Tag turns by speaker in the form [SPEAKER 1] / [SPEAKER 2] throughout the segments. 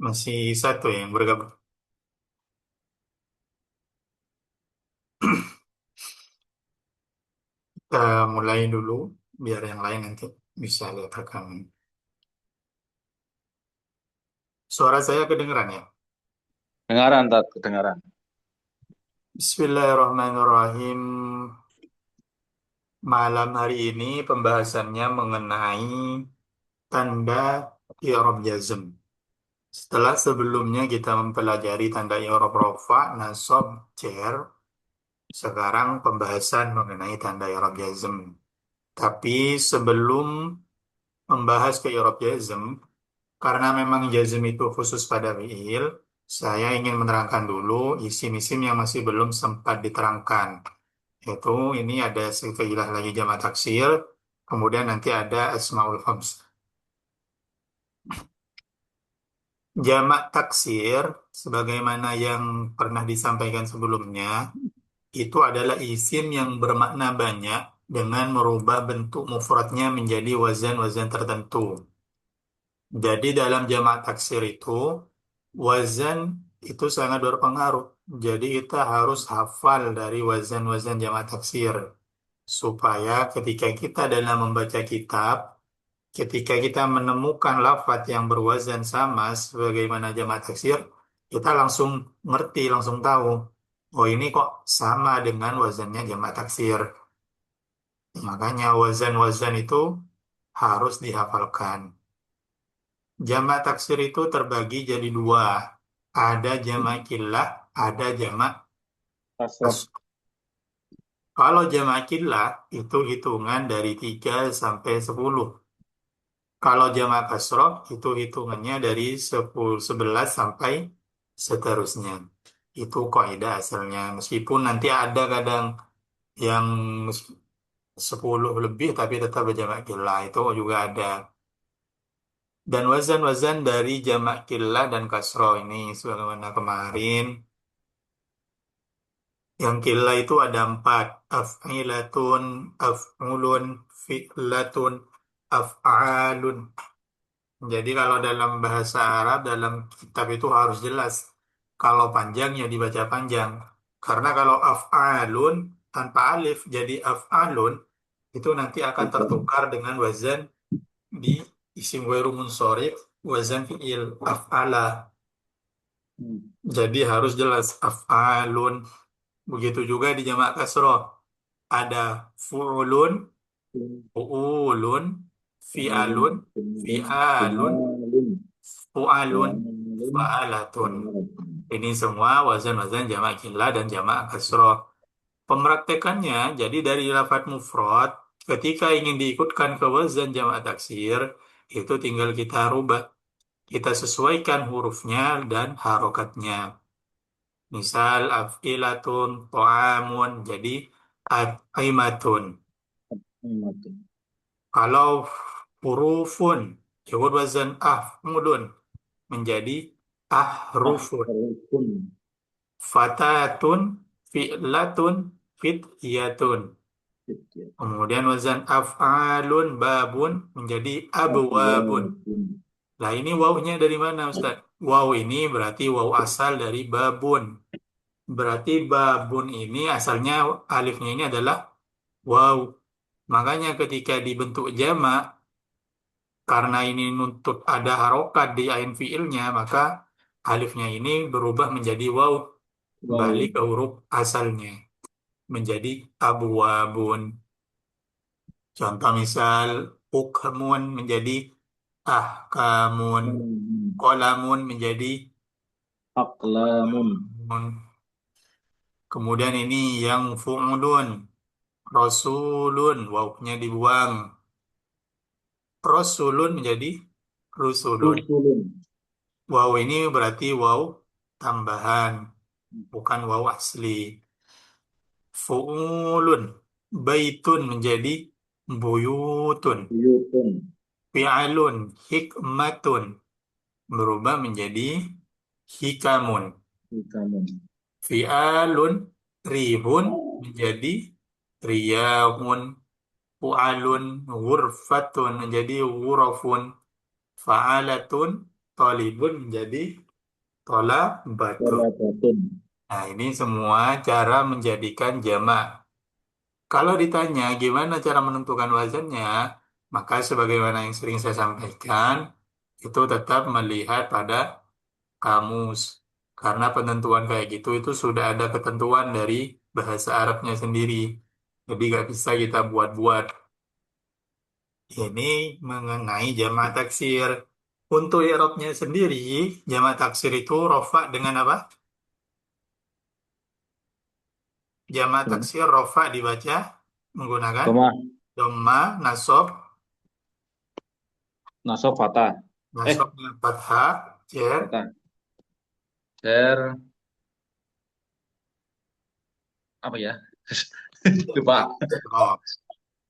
[SPEAKER 1] Masih satu yang bergabung. Kita mulai dulu, biar yang lain nanti bisa lihat rekaman. Suara saya kedengeran ya?
[SPEAKER 2] Dengaran, tak kedengaran.
[SPEAKER 1] Bismillahirrahmanirrahim. Malam hari ini pembahasannya mengenai tanda i'rab jazm. Setelah sebelumnya kita mempelajari tanda i'rab rafa, nasab, jar, sekarang pembahasan mengenai tanda i'rab jazm. Tapi sebelum membahas ke i'rab jazm, karena memang jazm itu khusus pada fi'il, saya ingin menerangkan dulu isim-isim yang masih belum sempat diterangkan. Yaitu ini ada sekalilah lagi jamak taksir, kemudian nanti ada asmaul khams. Jamak taksir, sebagaimana yang pernah disampaikan sebelumnya, itu adalah isim yang bermakna banyak dengan merubah bentuk mufradnya menjadi wazan-wazan tertentu. Jadi dalam jamak taksir itu, wazan itu sangat berpengaruh. Jadi kita harus hafal dari wazan-wazan jamak taksir. Supaya ketika kita dalam membaca kitab, ketika kita menemukan lafaz yang berwazan sama sebagaimana jamak taksir, kita langsung ngerti, langsung tahu. Oh ini kok sama dengan wazannya jamak taksir. Makanya wazan-wazan itu harus dihafalkan. Jamak taksir itu terbagi jadi dua. Ada jamak killah, ada jamak
[SPEAKER 2] Kasroh.
[SPEAKER 1] kasroh. Kalau jamak killah itu hitungan dari 3 sampai 10. Kalau jamak kasroh itu hitungannya dari 10, 11 sampai seterusnya. Itu kaidah asalnya. Meskipun nanti ada kadang yang 10 lebih tapi tetap berjamak killah. Itu juga ada. Dan wazan-wazan dari jamak killah dan kasroh ini sebagaimana kemarin. Yang killah itu ada 4. Af'ilatun, af'ulun, fi'latun, af'alun. Jadi kalau dalam bahasa Arab, dalam kitab itu harus jelas. Kalau panjang ya dibaca panjang. Karena kalau af'alun tanpa alif jadi af'alun, itu nanti akan
[SPEAKER 2] Bukan.
[SPEAKER 1] tertukar dengan wazan di isim ghairu munsharif, wazan fi'il af'ala.
[SPEAKER 2] Hmm.
[SPEAKER 1] Jadi harus jelas af'alun. Begitu juga di jamak kasroh. Ada fu'ulun, fu'ulun, fi'alun,
[SPEAKER 2] Kemudian, kemudian,
[SPEAKER 1] fi'alun,
[SPEAKER 2] kemudian,
[SPEAKER 1] fu'alun,
[SPEAKER 2] kemudian,
[SPEAKER 1] fa'alatun.
[SPEAKER 2] kemudian.
[SPEAKER 1] Ini semua wazan-wazan jamak killah dan jamak kasroh. Pemraktekannya, jadi dari lafadz mufrad, ketika ingin diikutkan ke wazan jamak taksir, itu tinggal kita rubah. Kita sesuaikan hurufnya dan harokatnya. Misal, af'ilatun, to'amun, jadi at'imatun.
[SPEAKER 2] Hmm.
[SPEAKER 1] Kalau hurufun, jawab wazan af'ulun, menjadi
[SPEAKER 2] Ah,
[SPEAKER 1] ahrufun.
[SPEAKER 2] rukun.
[SPEAKER 1] Fatatun, fi'latun, fityatun. Kemudian wazan af'alun babun menjadi abwabun.
[SPEAKER 2] Abwabun.
[SPEAKER 1] Nah ini wawunya dari mana Ustaz? Waw ini berarti waw asal dari babun. Berarti babun ini asalnya alifnya ini adalah waw. Makanya ketika dibentuk jamak, karena ini nuntut ada harokat di ain fiilnya, maka alifnya ini berubah menjadi waw. Kembali
[SPEAKER 2] Wow.
[SPEAKER 1] ke huruf asalnya. Menjadi abwabun. Contoh misal hukmun menjadi ahkamun,
[SPEAKER 2] Hmm.
[SPEAKER 1] kolamun menjadi
[SPEAKER 2] Aklamun.
[SPEAKER 1] mun. Kemudian ini yang fu'ulun, rasulun, wawnya dibuang. Rasulun menjadi rusulun.
[SPEAKER 2] Rusulun.
[SPEAKER 1] Waw ini berarti waw tambahan, bukan waw asli. Fu'ulun, baitun menjadi buyutun.
[SPEAKER 2] Yutun.
[SPEAKER 1] Fi'alun, hikmatun berubah menjadi hikamun.
[SPEAKER 2] Ikamun.
[SPEAKER 1] Fi'alun, rihun menjadi riyamun. Fu'alun, ghurfatun menjadi ghurafun. Fa'alatun, tolibun menjadi tolabatun.
[SPEAKER 2] Tolabatun.
[SPEAKER 1] Nah, ini semua cara menjadikan jamak. Kalau ditanya gimana cara menentukan wazannya, maka sebagaimana yang sering saya sampaikan, itu tetap melihat pada kamus. Karena penentuan kayak gitu itu sudah ada ketentuan dari bahasa Arabnya sendiri. Jadi nggak bisa kita buat-buat. Ini mengenai jamak taksir. Untuk i'rabnya sendiri, jamak taksir itu rofa dengan apa? Jamak taksir rofa dibaca menggunakan
[SPEAKER 2] Doma.
[SPEAKER 1] dhamma, nasab,
[SPEAKER 2] Nasab fatah. Eh,
[SPEAKER 1] nasabnya fathah, jer,
[SPEAKER 2] fatah. Ter apa ya? Lupa.
[SPEAKER 1] kasroh.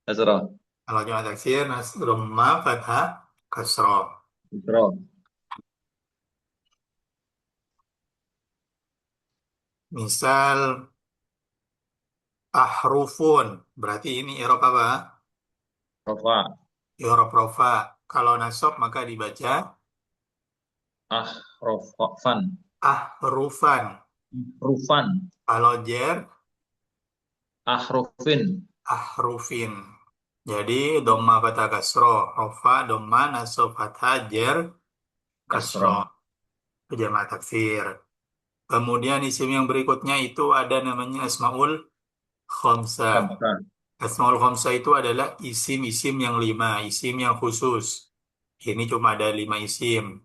[SPEAKER 2] Nasro.
[SPEAKER 1] Kalau jamak taksir, dhamma, fathah, kasroh.
[SPEAKER 2] Nasro.
[SPEAKER 1] Misal ahrufun, berarti ini i'rab apa?
[SPEAKER 2] Rofa.
[SPEAKER 1] I'rab rofa. Kalau nasab maka dibaca
[SPEAKER 2] Ah, rofan.
[SPEAKER 1] ahrufan.
[SPEAKER 2] Rufan.
[SPEAKER 1] Kalau jer
[SPEAKER 2] Ahrufin.
[SPEAKER 1] ahrufin. Jadi dhamma fathah kasro, rofa dhamma nasab fathah jer kasro.
[SPEAKER 2] Kasro.
[SPEAKER 1] Itu jamak taksir. Kemudian isim yang berikutnya itu ada namanya asmaul khamsa.
[SPEAKER 2] Khamsa.
[SPEAKER 1] Asmaul khamsa itu adalah isim-isim yang lima, isim yang khusus. Ini cuma ada lima isim.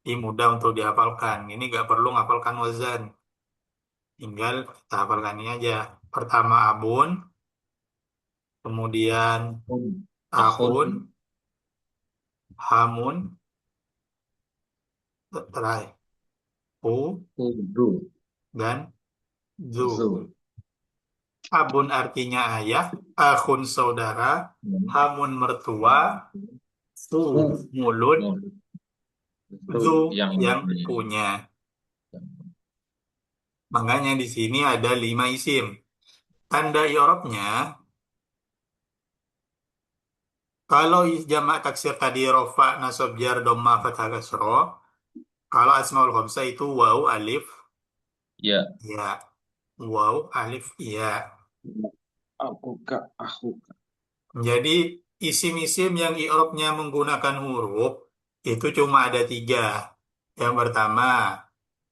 [SPEAKER 1] Ini mudah untuk dihafalkan. Ini nggak perlu ngafalkan wazan. Tinggal kita hafalkan ini aja. Pertama abun, kemudian
[SPEAKER 2] Akhun.
[SPEAKER 1] ahun, hamun, terakhir hu,
[SPEAKER 2] Kudu.
[SPEAKER 1] dan zu.
[SPEAKER 2] Zu.
[SPEAKER 1] Abun artinya ayah, ahun saudara, hamun mertua, su
[SPEAKER 2] Ku.
[SPEAKER 1] mulut,
[SPEAKER 2] Itu
[SPEAKER 1] zu
[SPEAKER 2] yang
[SPEAKER 1] yang punya. Makanya di sini ada lima isim. Tanda i'rabnya, kalau jamak taksir tadi rofa, nasab, jar, dhamma, fathah, kasroh. Kalau asmaul khamsah itu waw, alif,
[SPEAKER 2] ya.
[SPEAKER 1] ya. Waw, alif, ya.
[SPEAKER 2] Aku kak, aku kak.
[SPEAKER 1] Jadi isim-isim yang i'rabnya menggunakan huruf itu cuma ada tiga. Yang pertama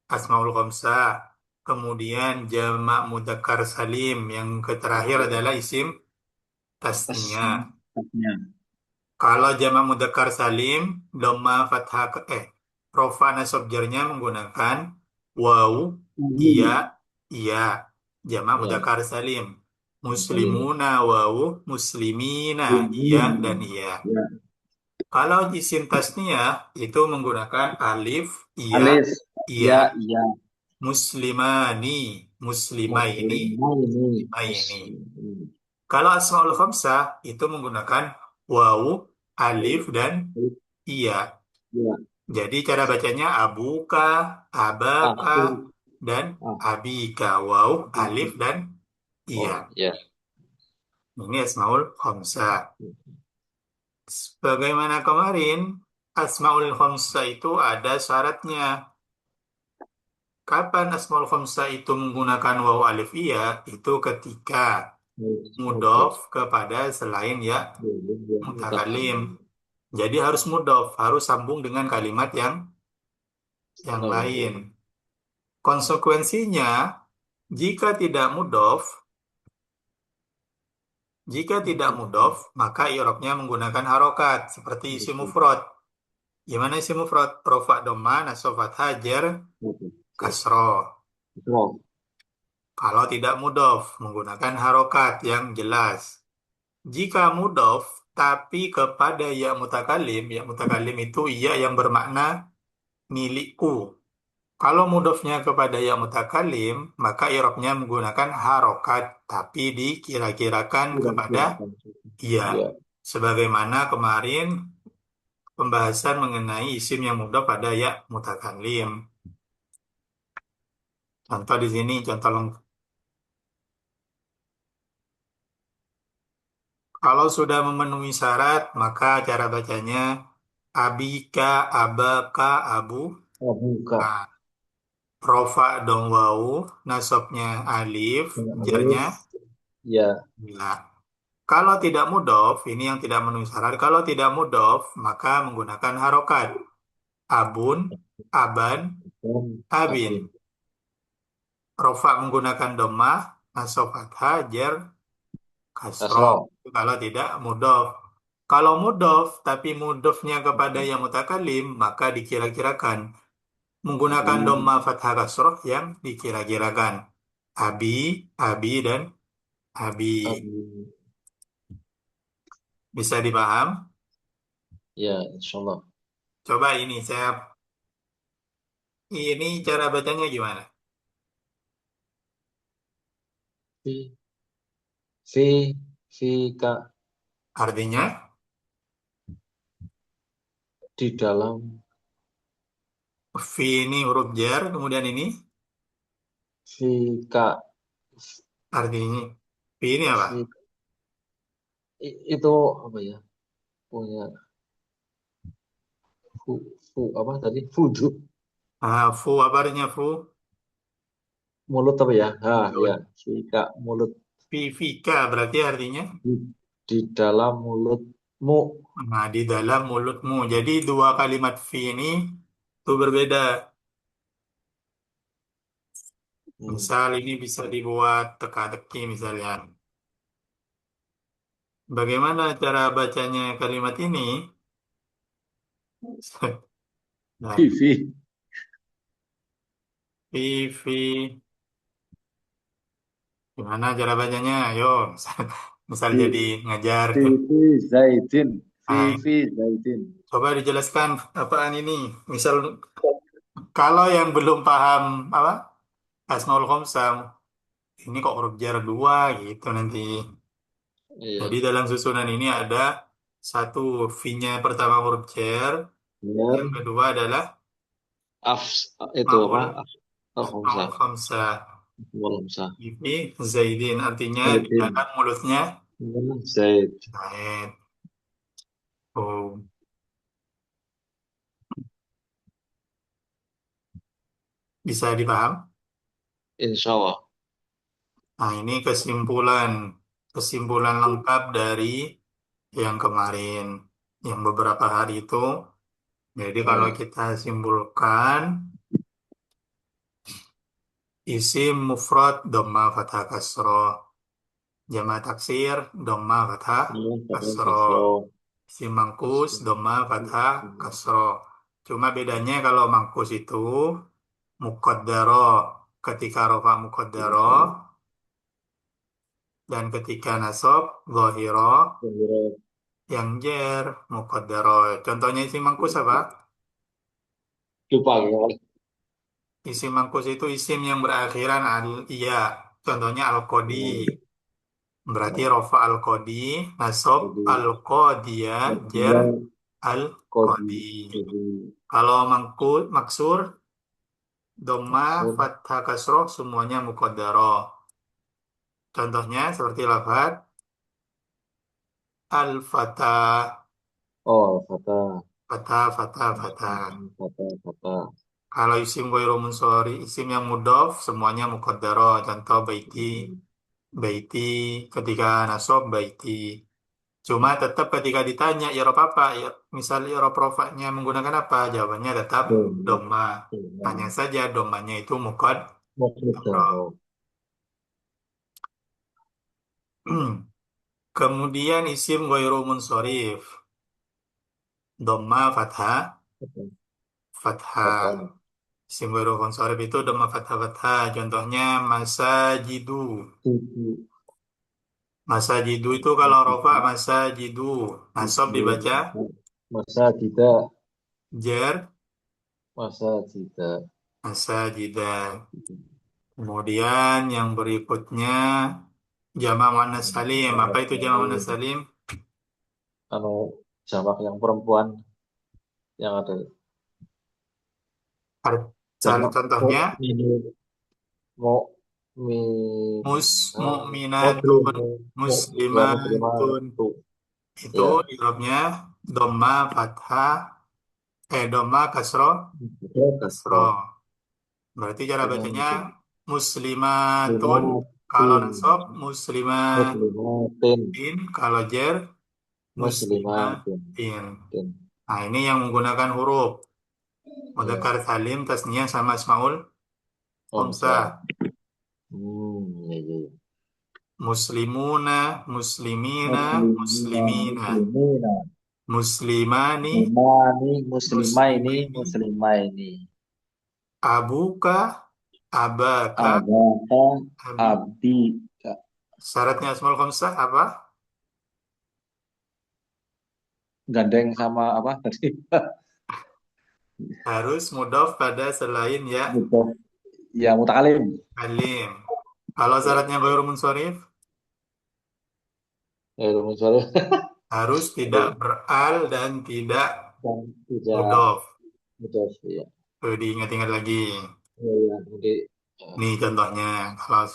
[SPEAKER 1] asmaul khamsah, kemudian jamak mudzakkar salim, yang terakhir adalah isim tasnya.
[SPEAKER 2] Tasnya.
[SPEAKER 1] Kalau jamak mudzakkar salim, dhamma fathah rofa nasab jarnya menggunakan waw, iya,
[SPEAKER 2] Ini.
[SPEAKER 1] iya, jamak
[SPEAKER 2] Ya.
[SPEAKER 1] mudzakkar salim.
[SPEAKER 2] Salim.
[SPEAKER 1] Muslimuna waw, muslimina, iya dan
[SPEAKER 2] Ini.
[SPEAKER 1] iya.
[SPEAKER 2] Ya.
[SPEAKER 1] Kalau isim tasniyah itu menggunakan alif, iya,
[SPEAKER 2] Alif.
[SPEAKER 1] iya.
[SPEAKER 2] Ya, ya.
[SPEAKER 1] Muslimani, muslimaini,
[SPEAKER 2] Muslimaini.
[SPEAKER 1] muslimaini.
[SPEAKER 2] Muslim.
[SPEAKER 1] Kalau asmaul khamsah itu menggunakan waw, alif, dan iya.
[SPEAKER 2] Ya.
[SPEAKER 1] Jadi cara bacanya abuka, abaka,
[SPEAKER 2] Aku.
[SPEAKER 1] dan
[SPEAKER 2] Ah.
[SPEAKER 1] abika. Waw, alif, dan iya.
[SPEAKER 2] Oh, ya.
[SPEAKER 1] Ini asmaul khamsah. Sebagaimana kemarin, asmaul khamsah itu ada syaratnya. Kapan asmaul khamsah itu menggunakan waw, alif, iya? Itu ketika
[SPEAKER 2] Oke.
[SPEAKER 1] mudhof kepada selain ya mutakalim.
[SPEAKER 2] Mutakallim.
[SPEAKER 1] Jadi harus mudhof, harus sambung dengan kalimat yang
[SPEAKER 2] Oh,
[SPEAKER 1] lain. Konsekuensinya, jika tidak mudhof, maka i'rabnya menggunakan harokat seperti isim mufrad. Gimana isim mufrad? Rofa, dhamma, nasab, fathah, jar,
[SPEAKER 2] oke. Siap.
[SPEAKER 1] kasroh.
[SPEAKER 2] Roh.
[SPEAKER 1] Kalau tidak mudhof, menggunakan harokat yang jelas. Jika mudhof, tapi kepada ya mutakalim itu ya yang bermakna milikku. Kalau mudhofnya kepada ya mutakalim, maka i'rabnya menggunakan harokat, tapi dikira-kirakan kepada
[SPEAKER 2] Kira-kira kan.
[SPEAKER 1] iya.
[SPEAKER 2] Ya.
[SPEAKER 1] Sebagaimana kemarin pembahasan mengenai isim yang mudhof pada ya mutakalim. Contoh di sini, contoh kalau sudah memenuhi syarat, maka cara bacanya Abika, abaka, abu.
[SPEAKER 2] Oh, buka.
[SPEAKER 1] Nah, rofa dong wau, nasabnya alif,
[SPEAKER 2] Alif.
[SPEAKER 1] jarnya
[SPEAKER 2] Ya.
[SPEAKER 1] bila. Kalau tidak mudhof, ini yang tidak memenuhi syarat. Kalau tidak mudhof, maka menggunakan harokat. Abun, aban,
[SPEAKER 2] Dan
[SPEAKER 1] abin.
[SPEAKER 2] abin.
[SPEAKER 1] Rofa menggunakan domah, nasab fathah, jar, kasroh.
[SPEAKER 2] Kasroh.
[SPEAKER 1] Kalau tidak mudhof. Kalau mudhof, tapi mudhofnya kepada yang mutakalim, maka dikira-kirakan. Menggunakan
[SPEAKER 2] Abi.
[SPEAKER 1] domah fathah kasroh yang dikira-kirakan. Abi, abi, dan abi.
[SPEAKER 2] Abi.
[SPEAKER 1] Bisa dipaham?
[SPEAKER 2] Ya, insya Allah.
[SPEAKER 1] Coba ini cara bacanya gimana?
[SPEAKER 2] Fi. Fi. Fika.
[SPEAKER 1] Artinya,
[SPEAKER 2] Di dalam.
[SPEAKER 1] fi ini huruf jar, kemudian ini
[SPEAKER 2] Fika.
[SPEAKER 1] artinya, fi ini apa?
[SPEAKER 2] Fi. Itu apa ya? Punya fu, apa tadi? Fudu.
[SPEAKER 1] Ah, fu apa artinya fu?
[SPEAKER 2] Mulut apa ya? Ya.
[SPEAKER 1] Mulut.
[SPEAKER 2] Fika. Mulut.
[SPEAKER 1] Fi, fika berarti artinya,
[SPEAKER 2] Di, di dalam mulutmu.
[SPEAKER 1] nah di dalam mulutmu. Jadi dua kalimat fi ini itu berbeda.
[SPEAKER 2] Hmm.
[SPEAKER 1] Misal ini bisa dibuat teka-teki misalnya. Bagaimana cara bacanya kalimat ini? Nah,
[SPEAKER 2] Fi. Fi.
[SPEAKER 1] fi, gimana cara bacanya? Ayo, misal
[SPEAKER 2] Fi.
[SPEAKER 1] jadi ngajar
[SPEAKER 2] Fi.
[SPEAKER 1] tuh.
[SPEAKER 2] Fi. Zaidin. Fi.
[SPEAKER 1] Nah,
[SPEAKER 2] Fi. Zaidin.
[SPEAKER 1] coba dijelaskan apaan ini. Misal kalau yang belum paham apa Asmaul Khamsah, ini kok huruf jar dua gitu nanti. Jadi
[SPEAKER 2] Iya.
[SPEAKER 1] dalam susunan ini ada satu V-nya pertama huruf jar,
[SPEAKER 2] Benar.
[SPEAKER 1] yang kedua adalah
[SPEAKER 2] Af. Itu apa?
[SPEAKER 1] Maul Asmaul
[SPEAKER 2] Al-Khamsah.
[SPEAKER 1] Khamsah.
[SPEAKER 2] Al-Khamsah.
[SPEAKER 1] Ini Zaidin artinya di
[SPEAKER 2] Zaidin.
[SPEAKER 1] dalam mulutnya
[SPEAKER 2] Zaid.
[SPEAKER 1] Zaid. Oh, bisa dipaham?
[SPEAKER 2] Insya Allah.
[SPEAKER 1] Nah, ini kesimpulan lengkap dari yang kemarin, yang beberapa hari itu. Jadi kalau
[SPEAKER 2] Ya.
[SPEAKER 1] kita simpulkan, isim mufrad dhamma fathah kasroh, jama' taksir dhamma fathah
[SPEAKER 2] Ini kata
[SPEAKER 1] kasroh,
[SPEAKER 2] kasro.
[SPEAKER 1] isim mangkus dhamma fathah kasroh. Cuma bedanya kalau mangkus itu muqaddaro ketika rofa muqaddaro dan ketika nasab dhahiro yang jer muqaddaro. Contohnya isim mangkus apa?
[SPEAKER 2] Lupa kan?
[SPEAKER 1] Isim mangkus itu isim yang berakhiran al iya. Contohnya al-qadi. Berarti rofa al-qadi, nasab
[SPEAKER 2] Jadi
[SPEAKER 1] al-qadiyah, jer
[SPEAKER 2] dia kodi.
[SPEAKER 1] al-qadi.
[SPEAKER 2] Jadi
[SPEAKER 1] Kalau maksur, doma,
[SPEAKER 2] maksud.
[SPEAKER 1] fathah, kasroh, semuanya muqaddarah. Contohnya seperti lafaz al-fatah,
[SPEAKER 2] Oh, kata.
[SPEAKER 1] fatah, fatah, fatah.
[SPEAKER 2] Kata.
[SPEAKER 1] Kalau isim ghairu munsharif, isim yang mudhof, semuanya muqaddarah. Contoh baiti, baiti, ketika nasab baiti. Cuma tetap ketika ditanya irob apa, misal irob rofaknya menggunakan apa, jawabannya tetap
[SPEAKER 2] Doma.
[SPEAKER 1] doma. Hanya
[SPEAKER 2] Doma.
[SPEAKER 1] saja domanya itu mukad.
[SPEAKER 2] Maksud daro.
[SPEAKER 1] Kemudian isim ghairu munsharif, doma fathah,
[SPEAKER 2] Kata.
[SPEAKER 1] fathah.
[SPEAKER 2] Kata.
[SPEAKER 1] Isim ghairu munsharif itu doma fathah fathah. Contohnya masajidu.
[SPEAKER 2] Tujuh.
[SPEAKER 1] Masajidu itu kalau rofa masajidu. Nasab dibaca
[SPEAKER 2] Masa tidak.
[SPEAKER 1] jer
[SPEAKER 2] Masa tidak.
[SPEAKER 1] masajida. Kemudian yang berikutnya jamak muannas salim. Apa itu jamak muannas salim?
[SPEAKER 2] Anu jamak yang perempuan yang ada jamak
[SPEAKER 1] Contohnya
[SPEAKER 2] mau minat muslim
[SPEAKER 1] mu'minatun,
[SPEAKER 2] ya muslimah
[SPEAKER 1] muslimatun.
[SPEAKER 2] tuh
[SPEAKER 1] Itu
[SPEAKER 2] ya
[SPEAKER 1] i'rabnya dhamma fathah Doma kasro,
[SPEAKER 2] Betul,
[SPEAKER 1] kasro.
[SPEAKER 2] kasroh.
[SPEAKER 1] Berarti cara
[SPEAKER 2] Dengan
[SPEAKER 1] bacanya muslimatun. Kalau
[SPEAKER 2] muslimatin,
[SPEAKER 1] nasab muslimatin.
[SPEAKER 2] muslimatin,
[SPEAKER 1] Kalau jer
[SPEAKER 2] muslimatin.
[SPEAKER 1] muslimatin.
[SPEAKER 2] Tin.
[SPEAKER 1] Nah, ini yang menggunakan huruf
[SPEAKER 2] Ya,
[SPEAKER 1] mudzakkar salim, tasniyah sama asmaul
[SPEAKER 2] Omsa.
[SPEAKER 1] khamsah.
[SPEAKER 2] Ya, ya, ya.
[SPEAKER 1] Muslimuna, muslimina,
[SPEAKER 2] Muslimina,
[SPEAKER 1] muslimina.
[SPEAKER 2] muslimina.
[SPEAKER 1] Muslimani,
[SPEAKER 2] Muslimani, muslimaini,
[SPEAKER 1] muslimaini.
[SPEAKER 2] muslimaini.
[SPEAKER 1] Abuka, abaka,
[SPEAKER 2] Abaka,
[SPEAKER 1] abi.
[SPEAKER 2] abdi.
[SPEAKER 1] Syaratnya asmaul khamsah apa?
[SPEAKER 2] Gandeng sama apa tadi?
[SPEAKER 1] Harus mudhaf pada selain ya
[SPEAKER 2] Mutof. Ya, mutakalim.
[SPEAKER 1] alim. Kalau
[SPEAKER 2] Ya,
[SPEAKER 1] syaratnya ghairu munsharif,
[SPEAKER 2] ya, rumus soalnya.
[SPEAKER 1] harus tidak
[SPEAKER 2] Aduh,
[SPEAKER 1] beral dan tidak
[SPEAKER 2] dan tidak
[SPEAKER 1] mudhaf.
[SPEAKER 2] mutof. Ya,
[SPEAKER 1] Diingat-ingat lagi.
[SPEAKER 2] ya, ya. Nanti
[SPEAKER 1] Nih contohnya, kalau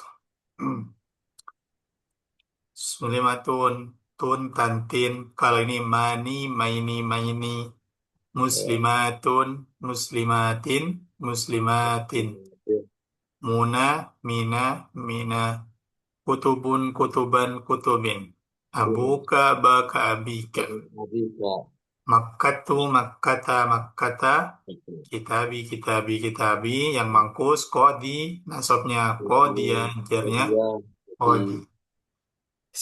[SPEAKER 1] muslimatun, tun, tantin. Kalau ini mani, maini, maini.
[SPEAKER 2] ya,
[SPEAKER 1] Muslimatun, muslimatin, muslimatin.
[SPEAKER 2] ya,
[SPEAKER 1] Muna, mina, mina. Kutubun, kutuban, kutubin.
[SPEAKER 2] ya.
[SPEAKER 1] Abuka, baka, abika.
[SPEAKER 2] Nanti ya.
[SPEAKER 1] Makkatu, makkata, makkata. Kitabi, kitabi, kitabi. Yang mangkus, kodi. Nasabnya kodi, ya. Jernya
[SPEAKER 2] Dia di
[SPEAKER 1] kodi.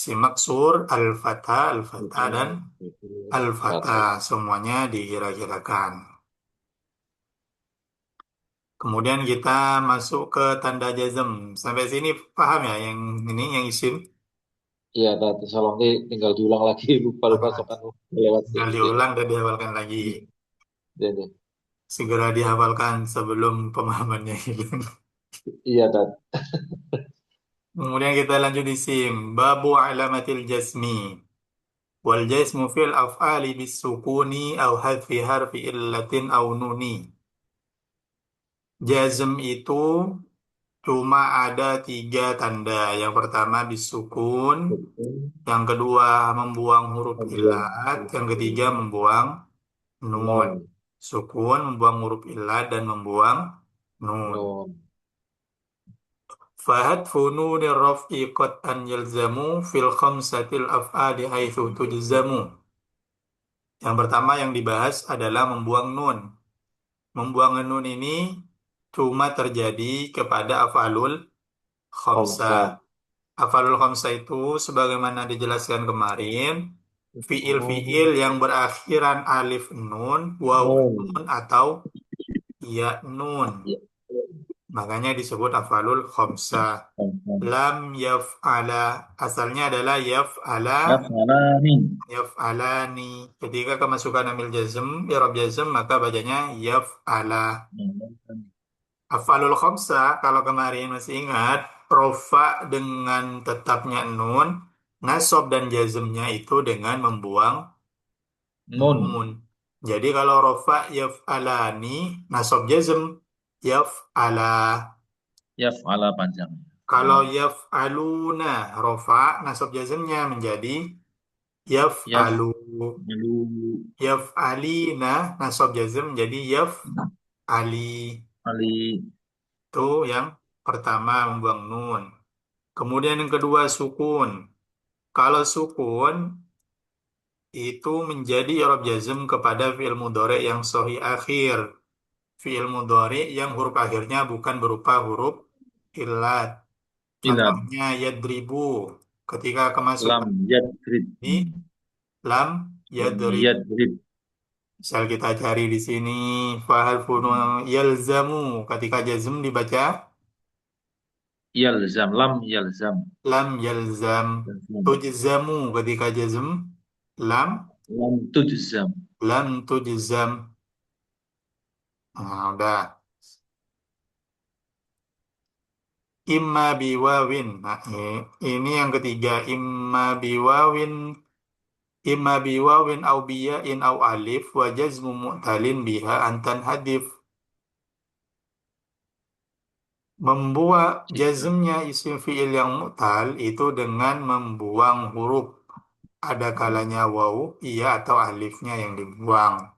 [SPEAKER 1] Si maksur, al-fata, al-fata, dan al-fata.
[SPEAKER 2] kata.
[SPEAKER 1] Semuanya dikira-kirakan. Kemudian kita masuk ke tanda jazm. Sampai sini paham ya yang ini, yang isim?
[SPEAKER 2] Iya, nanti Salong ini tinggal diulang lagi. Lupa-lupa
[SPEAKER 1] Ah,
[SPEAKER 2] sokan lewat
[SPEAKER 1] tinggal
[SPEAKER 2] deh.
[SPEAKER 1] diulang dan dihafalkan lagi.
[SPEAKER 2] Iya,
[SPEAKER 1] Segera dihafalkan sebelum pemahamannya hilang.
[SPEAKER 2] iya, Dan.
[SPEAKER 1] Kemudian kita lanjut di sim. Babu alamatil jasmi. Wal jasmu fil af'ali bis sukuni au hadfi harfi illatin au nuni. Jazm itu cuma ada tiga tanda. Yang pertama bisukun,
[SPEAKER 2] Betul.
[SPEAKER 1] yang kedua membuang huruf
[SPEAKER 2] Membuang
[SPEAKER 1] ilat, yang ketiga
[SPEAKER 2] ini
[SPEAKER 1] membuang nun.
[SPEAKER 2] non,
[SPEAKER 1] Sukun, membuang huruf ilat, dan membuang nun.
[SPEAKER 2] non.
[SPEAKER 1] Fahad fununi raf'i qad an yalzamu fil khamsatil af'ali haitsu tujzamu. Yang pertama yang dibahas adalah membuang nun. Membuang nun ini cuma terjadi kepada af'alul khamsah.
[SPEAKER 2] Komsa.
[SPEAKER 1] Af'alul khamsah itu sebagaimana dijelaskan kemarin, fiil-fiil
[SPEAKER 2] Oh,
[SPEAKER 1] yang berakhiran alif nun, waw
[SPEAKER 2] non.
[SPEAKER 1] nun atau ya nun.
[SPEAKER 2] Ya.
[SPEAKER 1] Makanya disebut af'alul khamsah.
[SPEAKER 2] Komsa.
[SPEAKER 1] Lam yaf'ala, asalnya adalah yaf'ala,
[SPEAKER 2] Ya, mana nih?
[SPEAKER 1] yaf'alani. Ketika kemasukan amil jazm, i'rab jazm, maka bacanya yaf'ala. Af'alul khamsah, kalau kemarin masih ingat, rofa dengan tetapnya nun, nasab dan jazmnya itu dengan membuang
[SPEAKER 2] Non.
[SPEAKER 1] nun. Jadi kalau rofa yaf'alani, nasab jazm yaf'ala.
[SPEAKER 2] Ya, ala panjang.
[SPEAKER 1] Kalau
[SPEAKER 2] Oh.
[SPEAKER 1] yaf'aluna, rofa nasab jazmnya menjadi
[SPEAKER 2] Ya,
[SPEAKER 1] yaf'alu.
[SPEAKER 2] lalu
[SPEAKER 1] Yaf'alina, nasab jazm menjadi yaf'ali.
[SPEAKER 2] Ali
[SPEAKER 1] Itu yang pertama membuang nun. Kemudian yang kedua sukun. Kalau sukun itu menjadi i'rab jazm kepada fi'il mudhari yang sahih akhir. Fi'il mudhari yang huruf akhirnya bukan berupa huruf illat.
[SPEAKER 2] ilam
[SPEAKER 1] Contohnya yadribu. Ketika
[SPEAKER 2] lam
[SPEAKER 1] kemasukan
[SPEAKER 2] yadrib.
[SPEAKER 1] di lam
[SPEAKER 2] Lam
[SPEAKER 1] yadrib.
[SPEAKER 2] yadrib.
[SPEAKER 1] Misal kita cari di sini fahal funu yalzamu. Ketika jazm dibaca
[SPEAKER 2] Yalzam, lam yalzam.
[SPEAKER 1] lam yalzam. Tujzamu ketika jazm lam
[SPEAKER 2] Lam tujzam.
[SPEAKER 1] lam tujzam. Nah, udah. Imma biwawin. Nah, ini yang ketiga. Imma biwawin au biya'in au alif wa jazmu mu'talin biha antan hadif. Membuat jazmnya isim fi'il yang mu'tal itu dengan membuang huruf. Ada kalanya waw, iya atau alifnya yang dibuang.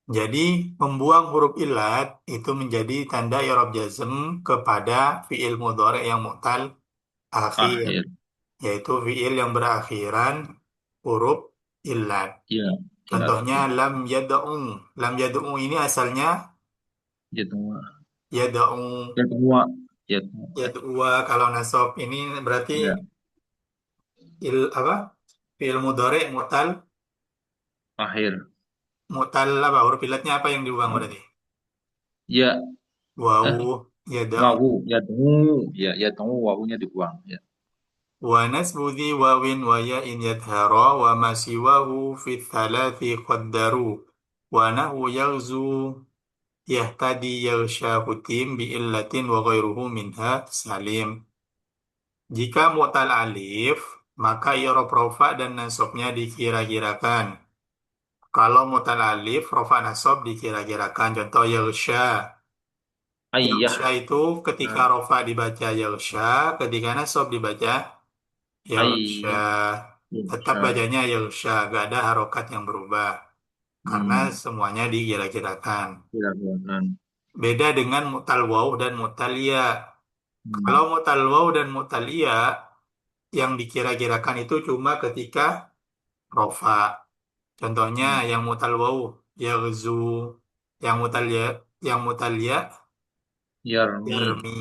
[SPEAKER 1] Jadi membuang huruf illat itu menjadi tanda i'rab jazm kepada fiil mudhari yang mu'tal akhir,
[SPEAKER 2] Akhir.
[SPEAKER 1] yaitu fiil yang berakhiran huruf illat.
[SPEAKER 2] Ya. Ilat.
[SPEAKER 1] Contohnya
[SPEAKER 2] Ya.
[SPEAKER 1] lam yad'u. Lam yad'u ini asalnya
[SPEAKER 2] Jadwa.
[SPEAKER 1] yad'u.
[SPEAKER 2] Jadwa. Jadwa.
[SPEAKER 1] Yad'u kalau nasab ini berarti
[SPEAKER 2] Ya.
[SPEAKER 1] apa? Fiil mudhari mu'tal,
[SPEAKER 2] Akhir.
[SPEAKER 1] mu'tal apa? Huruf illatnya apa yang dibuang berarti?
[SPEAKER 2] Ya.
[SPEAKER 1] Wawu,
[SPEAKER 2] Eh.
[SPEAKER 1] yad'u.
[SPEAKER 2] Wawu. Yadwu. Ya. Yadwu. Wawunya dibuang. Ya.
[SPEAKER 1] Wa nasbu dhi wawin wa ya'in yadhara wa ma siwahu fi thalathi qaddaru wa nahu yaghzu yahtadi yaghsha hutim bi illatin wa ghairuhu minha salim. Jika mu'tal alif, maka i'rab rofa dan nasabnya dikira-kirakan. Kalau mu'tal alif, rofa nasab dikira-kirakan. Contoh yaghsha. Yaghsha
[SPEAKER 2] Ayah.
[SPEAKER 1] itu ketika rofa dibaca yaghsha, ketika nasab dibaca yaghsha.
[SPEAKER 2] Ayah.
[SPEAKER 1] Tetap
[SPEAKER 2] Insya.
[SPEAKER 1] bacanya yaghsha, gak ada harokat yang berubah. Karena
[SPEAKER 2] Hmm.
[SPEAKER 1] semuanya dikira-kirakan.
[SPEAKER 2] Kira-kirakan.
[SPEAKER 1] Beda dengan mu'tal waw dan mu'tal ya. Kalau
[SPEAKER 2] Hmm.
[SPEAKER 1] mu'tal waw dan mu'tal ya, yang dikira-kirakan itu cuma ketika rofa. Contohnya
[SPEAKER 2] Hmm.
[SPEAKER 1] yang mutal waw, yaghzu, yang mutal ya, yang mutal ya,
[SPEAKER 2] Yarmi.
[SPEAKER 1] yarmi.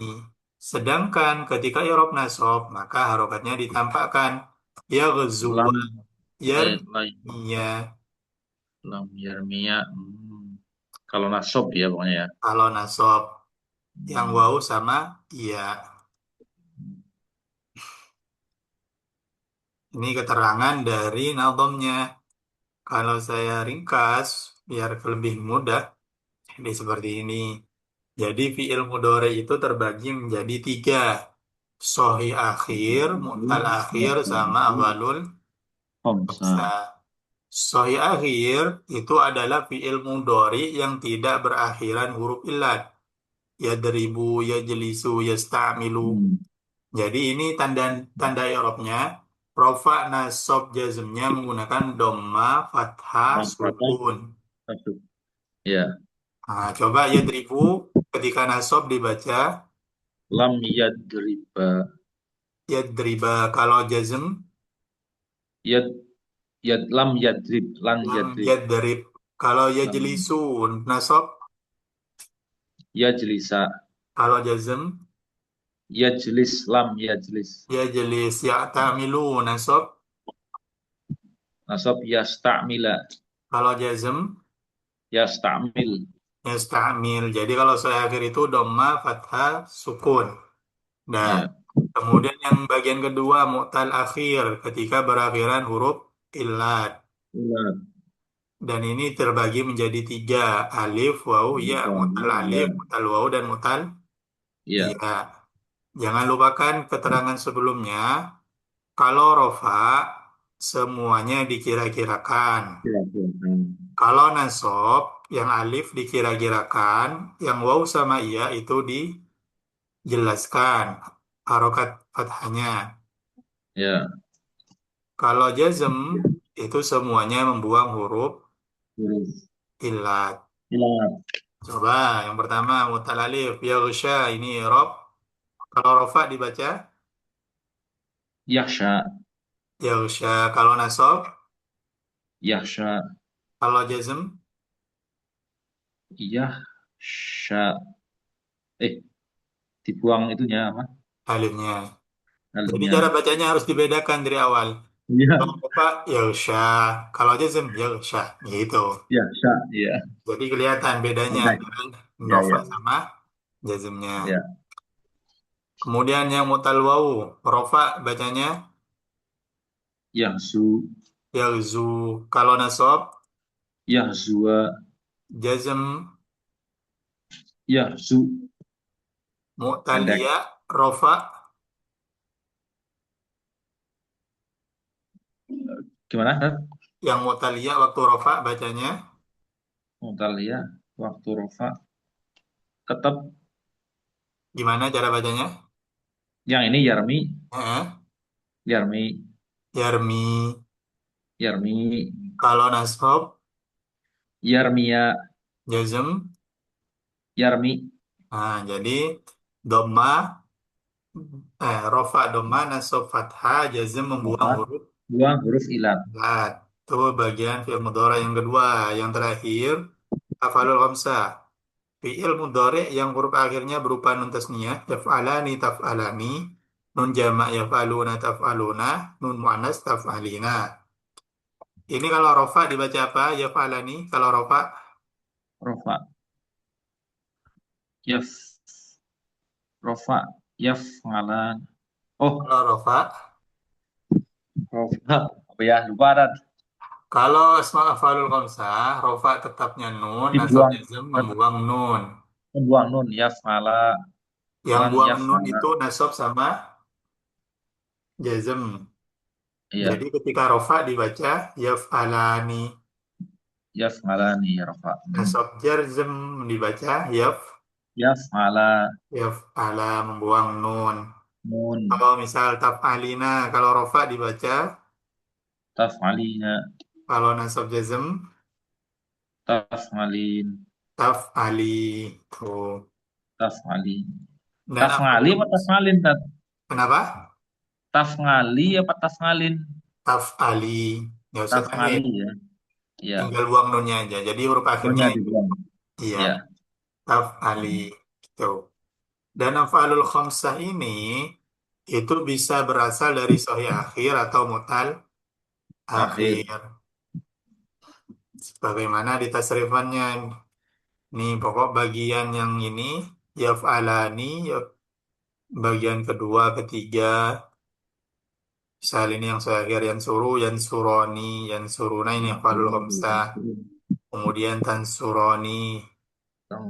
[SPEAKER 1] Sedangkan ketika i'rab nasab, maka harokatnya ditampakkan. Yaghzu,
[SPEAKER 2] Lam. Lai.
[SPEAKER 1] yarmiya.
[SPEAKER 2] Lam yarmiya. Hmm. Kalau nasab ya pokoknya ya.
[SPEAKER 1] Kalau nasab, yang
[SPEAKER 2] Hmm.
[SPEAKER 1] waw sama iya. Ini keterangan dari nadhamnya. Kalau saya ringkas, biar lebih mudah, jadi seperti ini. Jadi fiil mudhari itu terbagi menjadi tiga. Sahih akhir, mu'tal akhir, sama awalul
[SPEAKER 2] Khamsa.
[SPEAKER 1] hamzah. Sahih akhir itu adalah fiil mudhari yang tidak berakhiran huruf illat. Yadribu, yajlisu, yasta'milu.
[SPEAKER 2] Hmm.
[SPEAKER 1] Jadi ini tanda tanda i'rabnya. Rafa, nasab, jazmnya menggunakan dhamma, fathah,
[SPEAKER 2] Lam patah.
[SPEAKER 1] sukun.
[SPEAKER 2] Satu. Ya.
[SPEAKER 1] Nah, coba yadribu ketika nasab dibaca
[SPEAKER 2] Lam yadriba.
[SPEAKER 1] yadriba. Kalau jazm
[SPEAKER 2] Yad. Yad. Lam yadrib. Lam
[SPEAKER 1] lam
[SPEAKER 2] yadrib.
[SPEAKER 1] yadrib. Kalau
[SPEAKER 2] Lam.
[SPEAKER 1] yajlisu nasab,
[SPEAKER 2] Yajlisa.
[SPEAKER 1] kalau jazm
[SPEAKER 2] Yajlis. Lam yajlis.
[SPEAKER 1] yajlis, ya'tamilu nasab,
[SPEAKER 2] Nasab yasta'mila.
[SPEAKER 1] kalau jazm
[SPEAKER 2] Yasta'mil.
[SPEAKER 1] yasta'mil. Jadi kalau saya akhir itu dhamma, fathah, sukun. Nah,
[SPEAKER 2] Ya.
[SPEAKER 1] kemudian yang bagian kedua mu'tal akhir ketika berakhiran huruf illat.
[SPEAKER 2] Ulat.
[SPEAKER 1] Dan ini terbagi menjadi tiga, alif, waw, ya, mu'tal alif,
[SPEAKER 2] Ya.
[SPEAKER 1] mu'tal waw, dan mu'tal
[SPEAKER 2] Ya.
[SPEAKER 1] ya. Jangan lupakan keterangan sebelumnya. Kalau rofa, semuanya dikira-kirakan.
[SPEAKER 2] Kira-kira.
[SPEAKER 1] Kalau nasab, yang alif dikira-kirakan, yang waw sama iya itu dijelaskan. Harokat fathahnya.
[SPEAKER 2] Ya.
[SPEAKER 1] Kalau jazm, itu semuanya membuang huruf
[SPEAKER 2] Huruf.
[SPEAKER 1] illat.
[SPEAKER 2] Ilat.
[SPEAKER 1] Coba yang pertama, mutal alif, yaghsha, ini rob. Kalau rofa dibaca,
[SPEAKER 2] Yaksha.
[SPEAKER 1] yaghsha. Kalau nasab,
[SPEAKER 2] Yaksha.
[SPEAKER 1] kalau jazm,
[SPEAKER 2] Yaksha. Eh, dibuang itunya apa?
[SPEAKER 1] alifnya. Jadi cara
[SPEAKER 2] Alnya.
[SPEAKER 1] bacanya harus dibedakan dari awal.
[SPEAKER 2] Iya.
[SPEAKER 1] Kalau apa? Yausha. Kalau jazm, yausha. Gitu.
[SPEAKER 2] Yaksha. Iya.
[SPEAKER 1] Jadi kelihatan bedanya
[SPEAKER 2] Oke.
[SPEAKER 1] antara
[SPEAKER 2] Ya,
[SPEAKER 1] rofa
[SPEAKER 2] ya.
[SPEAKER 1] sama jazmnya.
[SPEAKER 2] Ya.
[SPEAKER 1] Kemudian yang mutal wawu, rofa bacanya
[SPEAKER 2] Yahzu.
[SPEAKER 1] yaghzu. Kalau nasab,
[SPEAKER 2] Yahzua.
[SPEAKER 1] jazm,
[SPEAKER 2] Yahzu.
[SPEAKER 1] mu'tal
[SPEAKER 2] Pendek.
[SPEAKER 1] ya, rofa.
[SPEAKER 2] Gimana? Kan?
[SPEAKER 1] Yang mu'tal ya waktu rofa bacanya.
[SPEAKER 2] Mutalia. Waktu rofa. Tetap.
[SPEAKER 1] Gimana cara bacanya?
[SPEAKER 2] Yang ini Yarmi.
[SPEAKER 1] Eh,
[SPEAKER 2] Yarmi.
[SPEAKER 1] yarmi.
[SPEAKER 2] Yarmi.
[SPEAKER 1] Kalau nasab,
[SPEAKER 2] Yarmia.
[SPEAKER 1] jazm.
[SPEAKER 2] Yarmi.
[SPEAKER 1] Nah, jadi dhamma, rofa dhamma, nasab fathah, jazm membuang
[SPEAKER 2] Empat.
[SPEAKER 1] huruf
[SPEAKER 2] Dua huruf ilat.
[SPEAKER 1] lat. Itu bagian fi'il mudhari yang kedua. Yang terakhir, afalul khamsah. Fi'il mudhari yang huruf akhirnya berupa nun tasniyah, yaf'alani, taf'alani, nun jamak yaf'aluna, taf'aluna, nun muannas taf'alina. Ini kalau rofa dibaca apa? Yaf'alani. Kalau rofa,
[SPEAKER 2] Rofa. Yaf. Rofa. Yaf. Ngalan. Oh,
[SPEAKER 1] kalau rofa.
[SPEAKER 2] rofa. Apa ya? Lupa dan
[SPEAKER 1] Kalau asma af'alul khamsah, rofa tetapnya nun, nasab
[SPEAKER 2] dibuang.
[SPEAKER 1] jazm membuang nun.
[SPEAKER 2] Membuang nun. Yaf. Ngala.
[SPEAKER 1] Yang
[SPEAKER 2] Lan.
[SPEAKER 1] buang
[SPEAKER 2] Yaf.
[SPEAKER 1] nun
[SPEAKER 2] Ngala.
[SPEAKER 1] itu nasab sama jazm.
[SPEAKER 2] Iya.
[SPEAKER 1] Jadi ketika rofa dibaca yaf'alani.
[SPEAKER 2] Yaf. Ngala nih. Rofa.
[SPEAKER 1] Nasab jazm dibaca
[SPEAKER 2] Yaf. Ngala.
[SPEAKER 1] yaf'ala membuang nun.
[SPEAKER 2] Nun.
[SPEAKER 1] Kalau misal taf'alina, kalau rofa dibaca,
[SPEAKER 2] Taf. Alina.
[SPEAKER 1] kalau nasab jazm
[SPEAKER 2] Taf. Alin.
[SPEAKER 1] taf'ali. Tuh.
[SPEAKER 2] Taf. Alin.
[SPEAKER 1] Dan
[SPEAKER 2] Taf. Ngali
[SPEAKER 1] af'alul
[SPEAKER 2] apa taf ngalin?
[SPEAKER 1] kenapa?
[SPEAKER 2] Taf ngali apa taf ngalin?
[SPEAKER 1] Taf'ali. Nggak usah
[SPEAKER 2] Taf
[SPEAKER 1] tanwin.
[SPEAKER 2] ngali ya. Iya.
[SPEAKER 1] Tinggal buang nunnya aja. Jadi huruf akhirnya
[SPEAKER 2] Nunya
[SPEAKER 1] itu.
[SPEAKER 2] dibuang.
[SPEAKER 1] Iya.
[SPEAKER 2] Iya.
[SPEAKER 1] Taf'ali. Gitu. Dan af'alul khamsah ini itu bisa berasal dari sahih akhir atau mutal
[SPEAKER 2] Akhir.
[SPEAKER 1] akhir. Bagaimana ditasrifannya? Nih, pokok bagian yang ini, yaf'alani, bagian kedua, ketiga, misal ini yang terakhir, yang suroni, yang suruna ini af'alul khamsah. Kemudian tansuroni,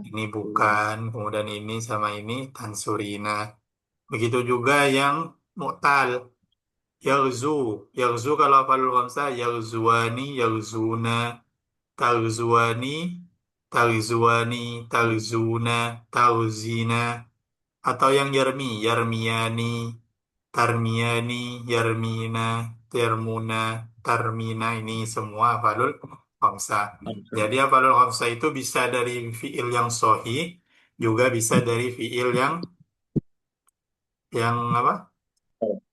[SPEAKER 1] ini bukan. Kemudian ini sama ini, tansurina. Begitu juga yang mu'tal. Yaghzu, yaghzu kalau hafalul khamsah, yaghzuani, yaghzuna, taghzuani, taghzuani, taghzuna, taghzina, atau yang yarmi, yarmiyani, tarmiyani, yarmina, termuna, tarmina, ini semua hafalul khamsah. Jadi hafalul khamsah itu bisa dari fiil yang sahih, juga bisa dari fiil yang apa?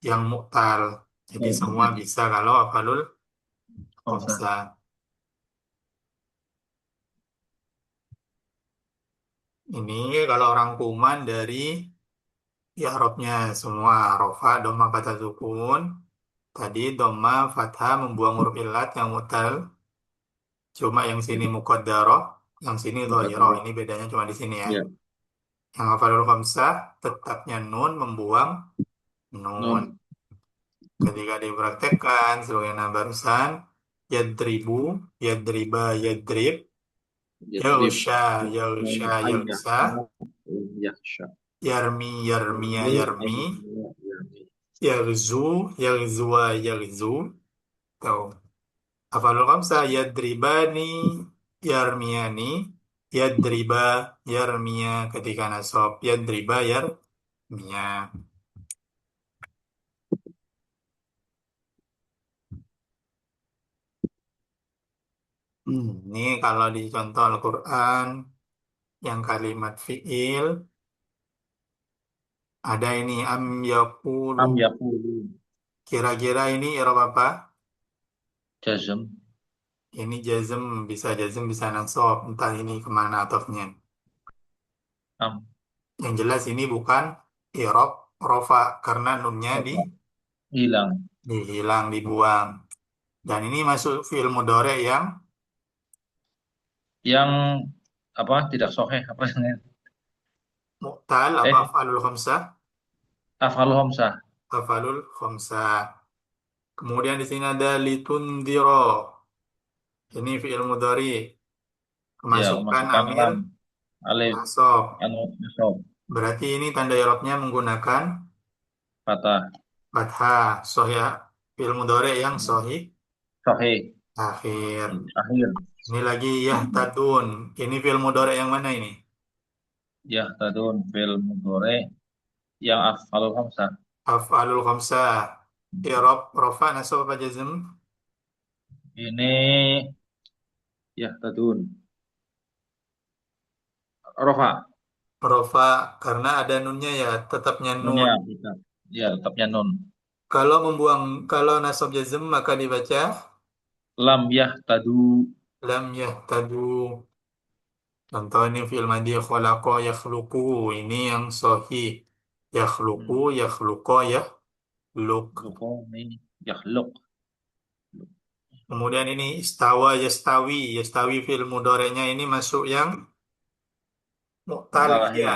[SPEAKER 1] Yang mu'tal. Jadi semua bisa kalau hafalul
[SPEAKER 2] Khamsah.
[SPEAKER 1] khamsah. Ini kalau orang kuman dari i'rabnya semua rofa, doma, kata sukun. Tadi doma, fathah membuang huruf illat yang mutal. Cuma yang sini muqaddarah, yang sini dhahirah.
[SPEAKER 2] Muqaddarah.
[SPEAKER 1] Ini bedanya cuma di sini ya.
[SPEAKER 2] Iya.
[SPEAKER 1] Yang hafalul khamsah tetapnya nun membuang nun.
[SPEAKER 2] Nun.
[SPEAKER 1] Ketika dipraktekkan sebagaimana barusan, yadribu, yadriba, yadrib,
[SPEAKER 2] Yadrib.
[SPEAKER 1] yaghsha, yaghsha,
[SPEAKER 2] Ayah.
[SPEAKER 1] yaghsa,
[SPEAKER 2] Yahsha.
[SPEAKER 1] yarmi, yarmiya,
[SPEAKER 2] Yarmi.
[SPEAKER 1] yarmi,
[SPEAKER 2] Yarmi.
[SPEAKER 1] yaghzu, yaghzuwa, yaghzu. Tahu. Hafalul khamsah yadribani, yarmiyani, yadriba, yarmiya ketika nasab, yadriba, yarmiya. Ini kalau di contoh Al-Quran yang kalimat fiil ada ini am yakulu.
[SPEAKER 2] Am yakulu.
[SPEAKER 1] Kira-kira ini i'rab apa?
[SPEAKER 2] Jazm.
[SPEAKER 1] Ini jazm, bisa jazm bisa nasab, entah ini kemana atofnya.
[SPEAKER 2] Am.
[SPEAKER 1] Yang jelas ini bukan i'rab rofa karena nunnya
[SPEAKER 2] Apa? Hilang.
[SPEAKER 1] dihilang, dibuang. Dan ini masuk fi'il mudhari yang
[SPEAKER 2] Yang apa? Tidak soheh apa namanya?
[SPEAKER 1] mu'tal apa
[SPEAKER 2] Eh,
[SPEAKER 1] af'alul khamsah?
[SPEAKER 2] afal khamsah.
[SPEAKER 1] Af'alul khamsah. Kemudian di sini ada litundiro. Ini fi'il mudhari.
[SPEAKER 2] Ya,
[SPEAKER 1] Kemasukan
[SPEAKER 2] masukkan
[SPEAKER 1] amil
[SPEAKER 2] lam. Alif.
[SPEAKER 1] nasab.
[SPEAKER 2] Anu. Nasab.
[SPEAKER 1] Berarti ini tanda i'rabnya menggunakan
[SPEAKER 2] Patah.
[SPEAKER 1] fathah. Sahih fi'il mudhari yang sahih
[SPEAKER 2] Soheh.
[SPEAKER 1] akhir.
[SPEAKER 2] Akhir.
[SPEAKER 1] Ini lagi yahtadun. Ini fi'il mudhari yang mana ini?
[SPEAKER 2] Ya, tadun fil mudhari yang afalul khamsah.
[SPEAKER 1] Af'alul khamsah. I'rab rafa nasab apa jazm?
[SPEAKER 2] Ini ya tadun. Rofa.
[SPEAKER 1] Rofa karena ada nunnya ya, tetapnya
[SPEAKER 2] Nun
[SPEAKER 1] nun.
[SPEAKER 2] ya, kita. Ya, tetapnya nun.
[SPEAKER 1] Kalau membuang, kalau nasab jazm maka dibaca
[SPEAKER 2] Lam yahtadu.
[SPEAKER 1] lam yahtadu. Contoh ini fi'il madhi khalaqa yakhluqu. Ini yang sahih. Yakhluqu,
[SPEAKER 2] Hmm.
[SPEAKER 1] yakhluqa, yakhluq.
[SPEAKER 2] Luqani. Yakhluk.
[SPEAKER 1] Kemudian ini istawa, yastawi. Yastawi fi'il mudhari'nya ini masuk yang mu'tal
[SPEAKER 2] Mutalah
[SPEAKER 1] ya.
[SPEAKER 2] ya.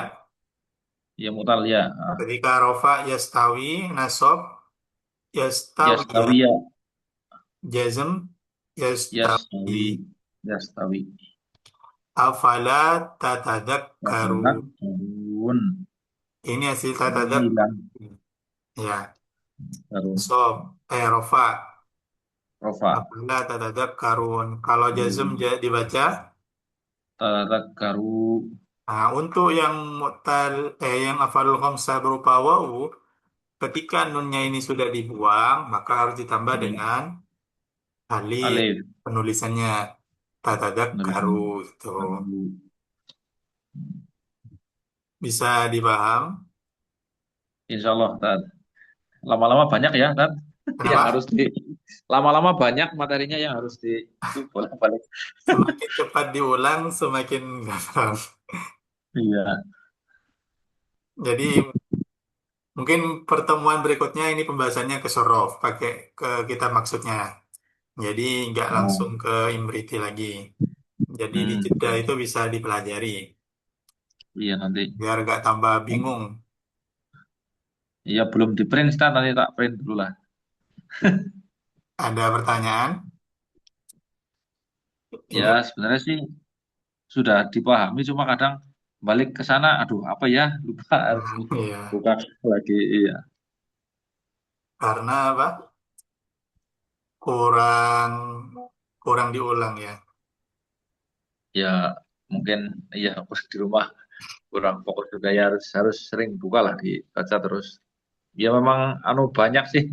[SPEAKER 2] Ya mutal ya. Ah.
[SPEAKER 1] Ketika rofa yastawi, nasab yastawi ya.
[SPEAKER 2] Yastawiya.
[SPEAKER 1] Jazm
[SPEAKER 2] Yastawi.
[SPEAKER 1] yastawi.
[SPEAKER 2] Yastawi.
[SPEAKER 1] Afala tatadakkaru.
[SPEAKER 2] Yastanak. Karun.
[SPEAKER 1] Ini hasil
[SPEAKER 2] Ini
[SPEAKER 1] tatadak.
[SPEAKER 2] hilang.
[SPEAKER 1] Ya,
[SPEAKER 2] Karun.
[SPEAKER 1] sob, rofa.
[SPEAKER 2] Rofa.
[SPEAKER 1] Afala tatadakkarun. Kalau jazm
[SPEAKER 2] Hmm.
[SPEAKER 1] dibaca.
[SPEAKER 2] Tadakkaru.
[SPEAKER 1] Nah, untuk yang mu'tal, yang afalul khamsah berupa wawu, ketika nunnya ini sudah dibuang, maka harus ditambah
[SPEAKER 2] Hmm.
[SPEAKER 1] dengan alif.
[SPEAKER 2] Alif.
[SPEAKER 1] Penulisannya tatadakkaru
[SPEAKER 2] Nulisan.
[SPEAKER 1] itu.
[SPEAKER 2] Karu.
[SPEAKER 1] Bisa dipaham?
[SPEAKER 2] Insya Allah, Tat. Lama-lama banyak ya, Tat. Yang harus
[SPEAKER 1] Kenapa?
[SPEAKER 2] di lama-lama banyak materinya yang harus di itu bolak-balik.
[SPEAKER 1] Semakin cepat diulang, semakin gampang.
[SPEAKER 2] Iya.
[SPEAKER 1] Jadi mungkin pertemuan berikutnya ini pembahasannya ke sorof, pakai ke kita maksudnya. Jadi nggak
[SPEAKER 2] Oh.
[SPEAKER 1] langsung ke imriti lagi. Jadi di
[SPEAKER 2] Hmm.
[SPEAKER 1] jeda itu bisa dipelajari,
[SPEAKER 2] Iya nanti.
[SPEAKER 1] biar nggak tambah bingung.
[SPEAKER 2] Iya belum di print, Tat. Nanti tak print dulu lah.
[SPEAKER 1] Ada pertanyaan?
[SPEAKER 2] Ya
[SPEAKER 1] Ini
[SPEAKER 2] sebenarnya sih sudah dipahami, cuma kadang balik ke sana, aduh apa ya, lupa harus
[SPEAKER 1] ya,
[SPEAKER 2] buka lagi. Iya.
[SPEAKER 1] karena apa? Kurang kurang diulang ya.
[SPEAKER 2] Ya mungkin iya pas di rumah kurang fokus juga ya, harus harus sering buka lah dibaca terus. Ya memang anu banyak sih.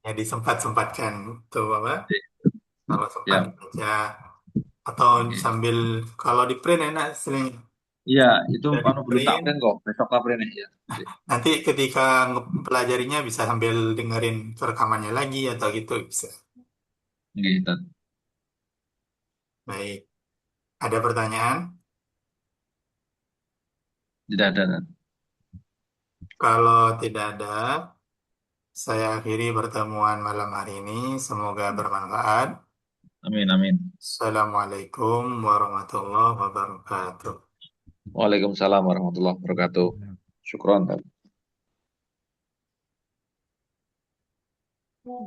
[SPEAKER 1] Ya disempat-sempatkan tuh apa? Kalau sempat
[SPEAKER 2] Ya,
[SPEAKER 1] dibaca atau
[SPEAKER 2] oke.
[SPEAKER 1] sambil kalau di print enak sering
[SPEAKER 2] Iya, itu
[SPEAKER 1] sudah di
[SPEAKER 2] anu belum tak
[SPEAKER 1] print.
[SPEAKER 2] print kok. Besok tak print ya.
[SPEAKER 1] Nanti ketika pelajarinya bisa sambil dengerin rekamannya lagi atau gitu bisa.
[SPEAKER 2] Gitu.
[SPEAKER 1] Baik. Ada pertanyaan?
[SPEAKER 2] Tidak ada.
[SPEAKER 1] Kalau tidak ada, saya akhiri pertemuan malam hari ini. Semoga bermanfaat.
[SPEAKER 2] Amin, amin.
[SPEAKER 1] Assalamualaikum warahmatullahi wabarakatuh.
[SPEAKER 2] Waalaikumsalam warahmatullahi wabarakatuh. Syukron.